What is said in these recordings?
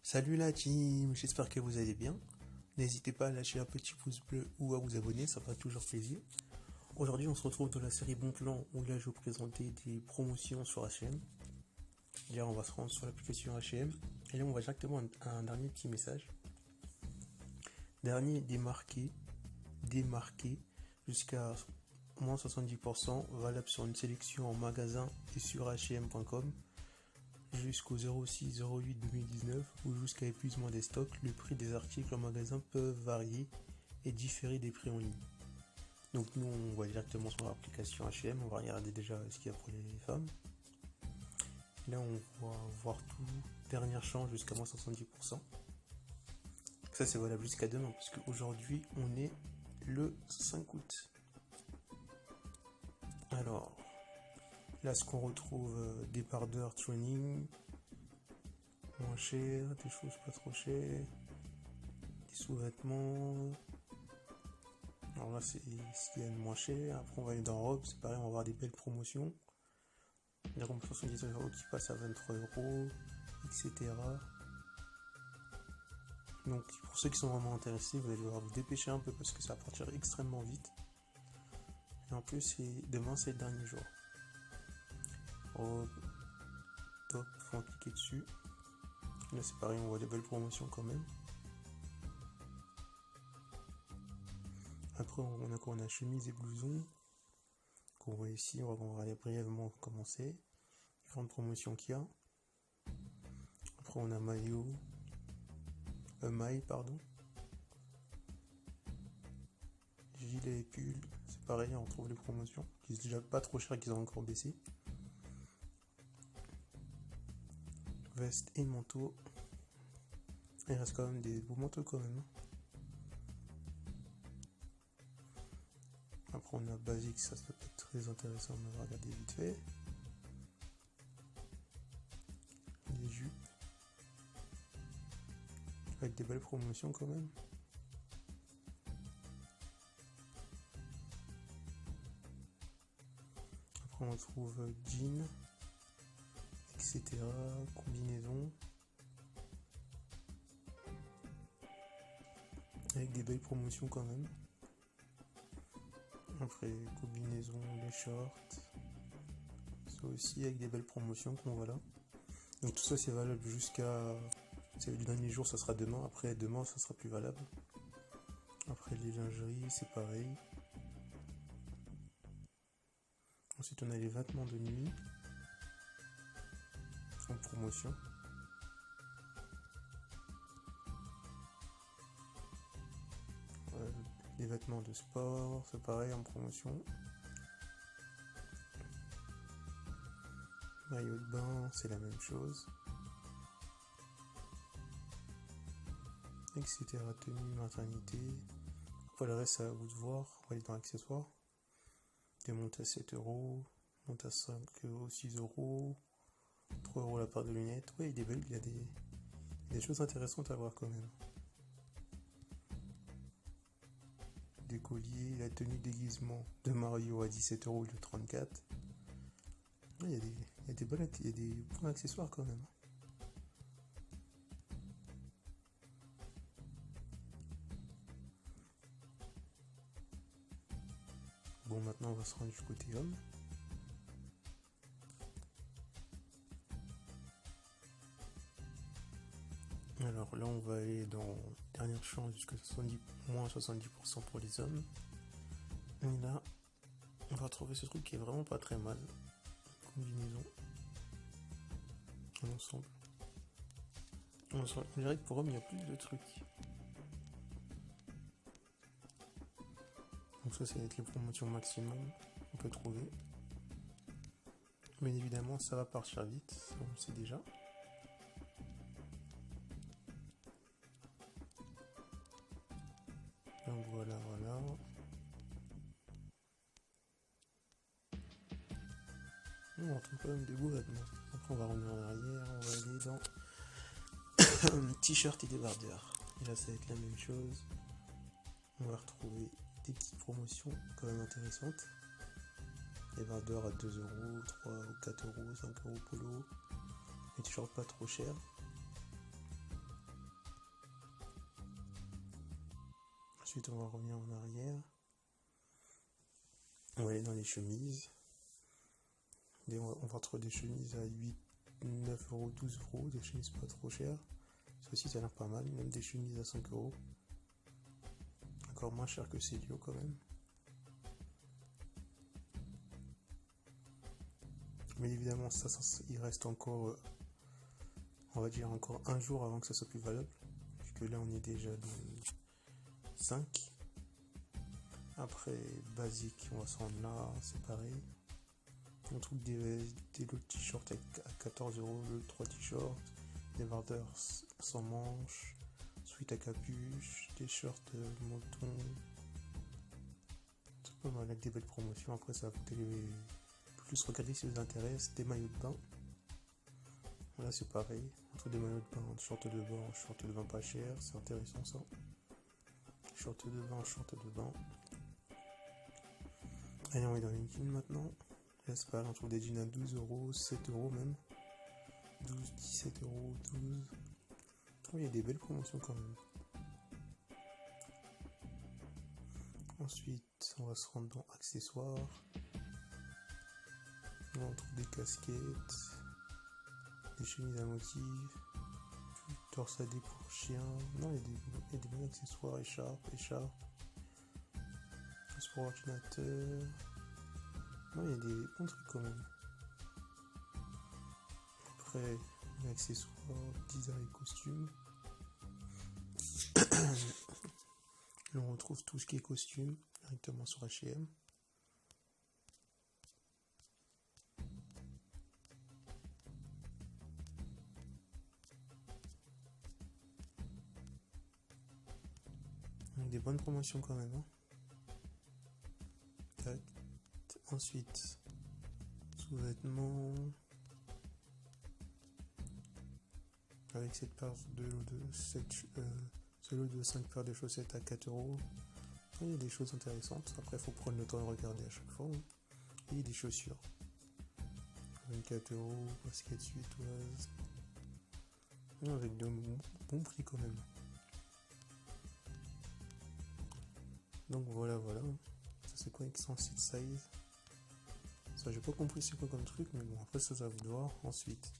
Salut la team, j'espère que vous allez bien. N'hésitez pas à lâcher un petit pouce bleu ou à vous abonner, ça fera toujours plaisir. Aujourd'hui on se retrouve dans la série Bon Plan où là je vais vous présenter des promotions sur H&M. Là on va se rendre sur l'application H&M et là on va directement à un dernier petit message. Dernier démarqué jusqu'à moins 70%, valable sur une sélection en magasin et sur H&M.com. Jusqu'au 06-08-2019 ou jusqu'à épuisement des stocks, le prix des articles en magasin peuvent varier et différer des prix en ligne. Donc nous on va directement sur l'application H&M, on va regarder déjà ce qu'il y a pour les femmes. Là on va voir tout, dernière chance jusqu'à moins 70%. Ça c'est valable jusqu'à demain puisque aujourd'hui on est le 5 août. Alors là ce qu'on retrouve, débardeur training, moins cher, des choses pas trop chères, des sous-vêtements. Alors là c'est ce qu'il y a de moins cher. Après on va aller dans robe, c'est pareil, on va avoir des belles promotions. Des robes 79 € qui passent à 23 €, etc. Donc pour ceux qui sont vraiment intéressés, vous allez devoir vous dépêcher un peu parce que ça va partir extrêmement vite. Et en plus demain c'est le dernier jour. Oh, top, faut en cliquer dessus. Là c'est pareil, on voit des belles promotions quand même. Après on a chemise et blouson qu'on voit ici, on va aller brièvement commencer. Différentes promotions qu'il y a. Après on a maille, gilet et pull, c'est pareil, on retrouve les promotions qui sont déjà pas trop chères, qu'ils ont encore baissé. Veste et manteau, il reste quand même des beaux manteaux quand même. Après on a basique, ça peut être très intéressant, on va regarder vite fait. Les jupes, avec des belles promotions quand même. Après on trouve jeans, etc. Combinaison. Avec des belles promotions quand même. Après combinaison, les shorts. Ça aussi avec des belles promotions qu'on voit là. Donc tout ça c'est valable jusqu'à... C'est le dernier jour, ça sera demain. Après demain ça sera plus valable. Après les lingeries c'est pareil. Ensuite on a les vêtements de nuit en promotion. Les vêtements de sport, c'est pareil en promotion. Maillot de bain, c'est la même chose. Etc. Tenue, maternité. Après le reste, c'est à vous de voir. On va aller dans accessoires. Des montes à 7 €, monte à 5 €, 6 €, 3 € la paire de lunettes. Ouais, il y a des choses intéressantes à voir quand même. Des colliers, la tenue déguisement de Mario à 17 € au lieu de 34. Il y a des bons accessoires quand même. Bon, maintenant on va se rendre du côté homme. Alors là on va aller dans dernière chance jusqu'à moins 70% pour les hommes. Et là on va trouver ce truc qui est vraiment pas très mal. Combinaison. Un ensemble. On dirait que pour hommes il y a plus de trucs. Donc ça c'est avec les promotions maximum qu'on peut trouver. Mais évidemment ça va partir vite, on le sait déjà. Donc voilà. On retrouve quand même des beaux vêtements. Après on va revenir en arrière, on va aller dans t-shirt et débardeur. Et là ça va être la même chose. On va retrouver des petites promotions quand même intéressantes. Débardeur à 2 €, 3 ou 4 €, 5 € polo. Les t-shirts pas trop chers. Ensuite, on va revenir en arrière. On va aller dans les chemises. Et on va retrouver des chemises à 8, 9 euros, 12 euros, des chemises pas trop chères. Ça aussi, ça a l'air pas mal, même des chemises à 5 euros. Encore moins cher que Célio quand même. Mais évidemment, ça il reste encore, on va dire encore un jour avant que ça soit plus valable. Puisque là, on est déjà le 5. Après, basique, on va se rendre là, c'est pareil. On trouve des lots de t-shirts à 14 euros, le 3 t-shirts, des bardeurs sans manches, sweat à capuche, des shirts moton. C'est pas mal avec des belles promotions. Après, ça va coûter plus, regarder si vous intéresse. Des maillots de bain. Là, c'est pareil. On trouve des maillots de bain, shorts de bain pas cher. C'est intéressant ça. Shorts de bain. Allez, on est dans les jeans maintenant. Là, c'est pareil, on trouve des jeans à 12 euros, 7 euros même. 12, 17 euros, 12. Oh, il y a des belles promotions quand même. Ensuite, on va se rendre dans accessoires. Là, on trouve des casquettes, des chemises à motifs, torsadés pour chiens. Non, il y a des bons accessoires, écharpes. Pour ordinateur. Non, il y a des bons trucs quand même. Après, les accessoires, design et costumes. Là, on retrouve tout ce qui est costume directement sur H&M. Donc, des bonnes promotions quand même. Hein. Ensuite, sous-vêtements. Avec cette paire ce lot de 5 paires de chaussettes à 4 euros. Il y a des choses intéressantes. Après, il faut prendre le temps de regarder à chaque fois. Et il y a des chaussures. 24 euros, basket suédoise. Avec de bons prix quand même. Donc voilà. Ça c'est quoi avec 106 size? Ça j'ai pas compris c'est quoi comme truc, mais bon après ça va vous voir. Ensuite,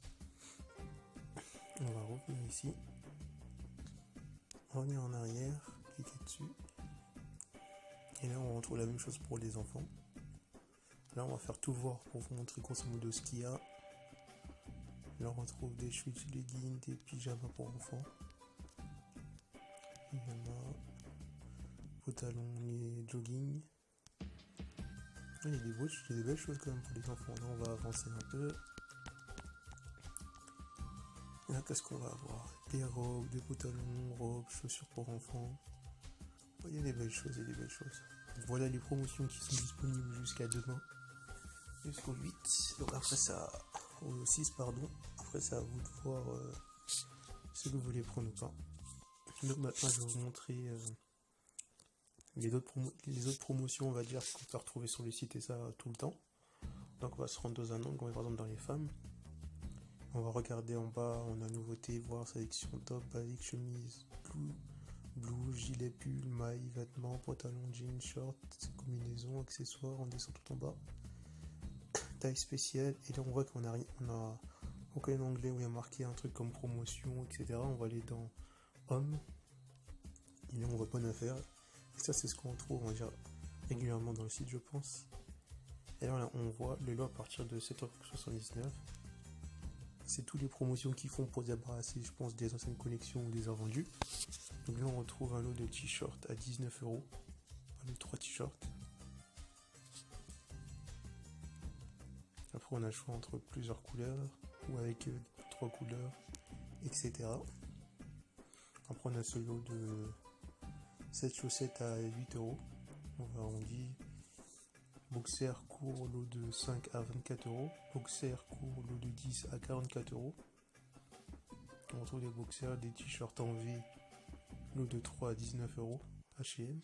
on va revenir ici. Revenir en arrière, cliquer dessus. Et là on retrouve la même chose pour les enfants. Là on va faire tout voir pour vous montrer grosso modo ce qu'il y a. Là on retrouve des switch leggings, des pyjamas pour enfants. Pyjamas, pantalons et jogging. Il y a des belles choses quand même pour les enfants. Là on va avancer un peu. Là qu'est-ce qu'on va avoir? Des robes, des pantalons, robes, chaussures pour enfants. Il y a des belles choses. Voilà les promotions qui sont disponibles jusqu'à demain. Jusqu'au 8. Donc après ça. Au 6 pardon. Après c'est à vous de voir si vous voulez prendre ou pas. Donc maintenant je vais vous montrer les autres promotions on va dire qu'on peut retrouver sur le site et ça tout le temps. Donc on va se rendre dans un angle, on va par exemple dans les femmes. On va regarder en bas, on a nouveauté, voir sélection top, basique, chemise, blue, gilet, pull, maille, vêtements, pantalon, jeans, short, combinaison, accessoires, on descend tout en bas. Taille spéciale, et là on voit qu'on a aucun onglet où il y a marqué un truc comme promotion, etc. On va aller dans homme, et là on voit bonne affaire. Et ça c'est ce qu'on trouve, on va dire, régulièrement dans le site je pense. Et là on voit les lots à partir de 7,79€. C'est toutes les promotions qu'ils font pour débarrasser, je pense, des anciennes collections ou des invendus. Donc là, on retrouve un lot de t-shirts à 19€. Le 3 t-shirts. Après, on a le choix entre plusieurs couleurs ou avec 3 couleurs, etc. Après, on a ce lot de 7 chaussettes à 8€. On va arrondir. Boxer court, lot de 5 à 24€. Boxer court, lot de 10 à 44€. On retrouve des boxers, des t-shirts en V, lot de 3 à 19€ H&M.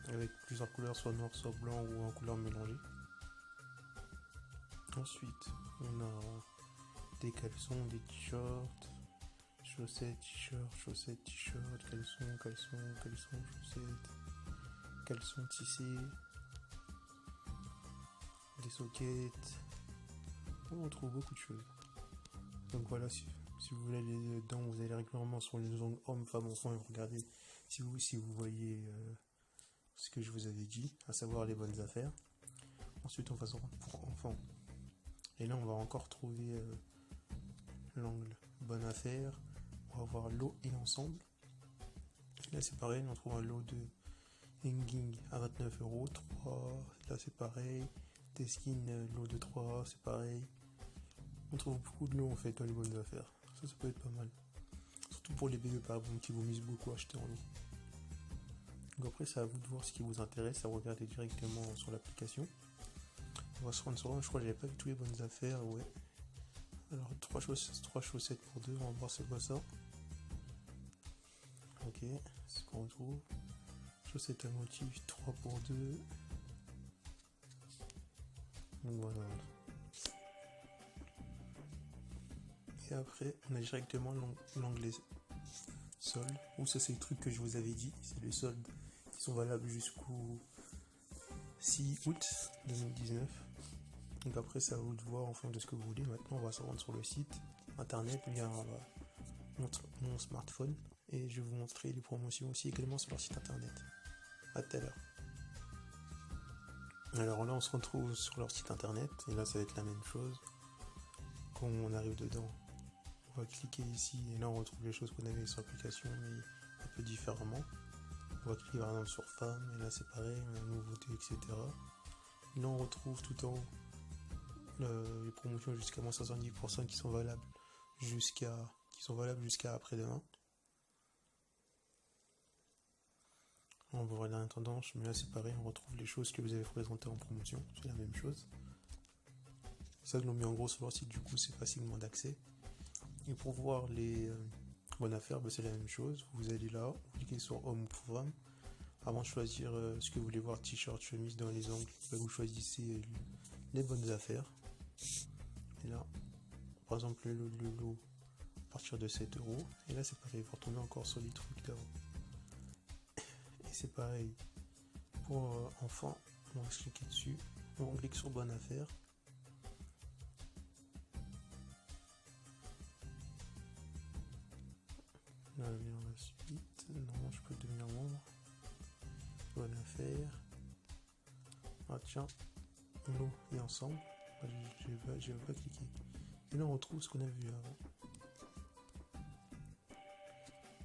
Avec plusieurs couleurs, soit noir, soit blanc ou en couleurs mélangées. Ensuite, on a des caleçons, des t-shirts, chaussettes, t-shirts, caleçons, chaussettes, caleçons tissés, des sockets. On trouve beaucoup de choses. Donc voilà, si vous voulez aller dedans, vous allez régulièrement sur les ongles hommes, femmes, enfants et vous regardez si vous voyez ce que je vous avais dit, à savoir les bonnes affaires. Ensuite, on va se rendre pour enfants. Et là, on va encore trouver l'angle bonne affaire. On va voir lot et ensemble. Là, c'est pareil, on trouve un lot de hanging à 29€, 3. Là, c'est pareil. Des skins, lot de 3, c'est pareil. On trouve beaucoup de lots en fait dans les bonnes affaires. Ça peut être pas mal. Surtout pour les bébés par exemple qui vous misent beaucoup à acheter en lot. Donc après, c'est à vous de voir ce qui vous intéresse, à regarder directement sur l'application. On va se rendre sur un, je crois que j'avais pas vu tous les bonnes affaires, ouais. Alors 3 chaussettes pour 2, on va voir c'est quoi ça. Ok, c'est ce qu'on retrouve. Chaussettes à motif 3 pour 2. Donc voilà. Et après, on a directement l'onglet solde, où ça c'est le truc que je vous avais dit, c'est les soldes qui sont valables jusqu'au 6 août 2019. Donc après, c'est à vous de voir en fonction de ce que vous voulez. Maintenant, on va se rendre sur le site internet, il y a mon smartphone, et je vais vous montrer les promotions aussi également sur leur site internet. À tout à l'heure. Alors là, on se retrouve sur leur site internet, et là, ça va être la même chose. Quand on arrive dedans, on va cliquer ici, et là, on retrouve les choses qu'on avait sur l'application, mais un peu différemment. On va cliquer par exemple sur femmes, et là, c'est pareil, on a nouveauté, etc. Et là, on retrouve tout en haut les promotions jusqu'à moins 70% qui sont valables jusqu'à après-demain. On va voir la tendance, mais là c'est pareil, on retrouve les choses que vous avez présentées en promotion, c'est la même chose. Ça, ils l'ont mis en gros sur leur site, du coup c'est facilement d'accès. Et pour voir les bonnes affaires, c'est la même chose. Vous allez là, vous cliquez sur Home ou Programme. Avant de choisir ce que vous voulez voir, t-shirt, chemise dans les ongles, vous choisissez les bonnes affaires. Et là, par exemple, le lot à partir de 7€. Et là, c'est pareil, vous retournez encore sur les trucs d'avant. Et c'est pareil pour enfants. On va cliquer dessus. On clique sur bonne affaire. Là, on vient la suite. Non, je peux devenir membre. Bonne affaire. Ah tiens, lot et ensemble. Je vais pas cliquer. Et là on retrouve ce qu'on a vu avant.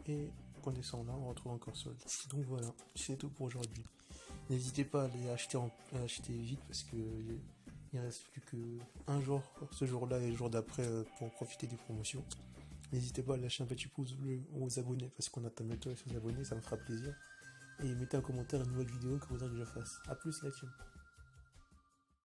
Et on descend là, on retrouve encore solde. Donc voilà, c'est tout pour aujourd'hui. N'hésitez pas à aller acheter vite parce que il reste plus que un jour, ce jour-là et le jour d'après pour profiter des promotions. N'hésitez pas à lâcher un petit pouce bleu aux abonnés parce qu'on attend bientôt les abonnés, ça me fera plaisir. Et mettez un commentaire une nouvelle vidéo que vous voudrez que je fasse. A plus la team.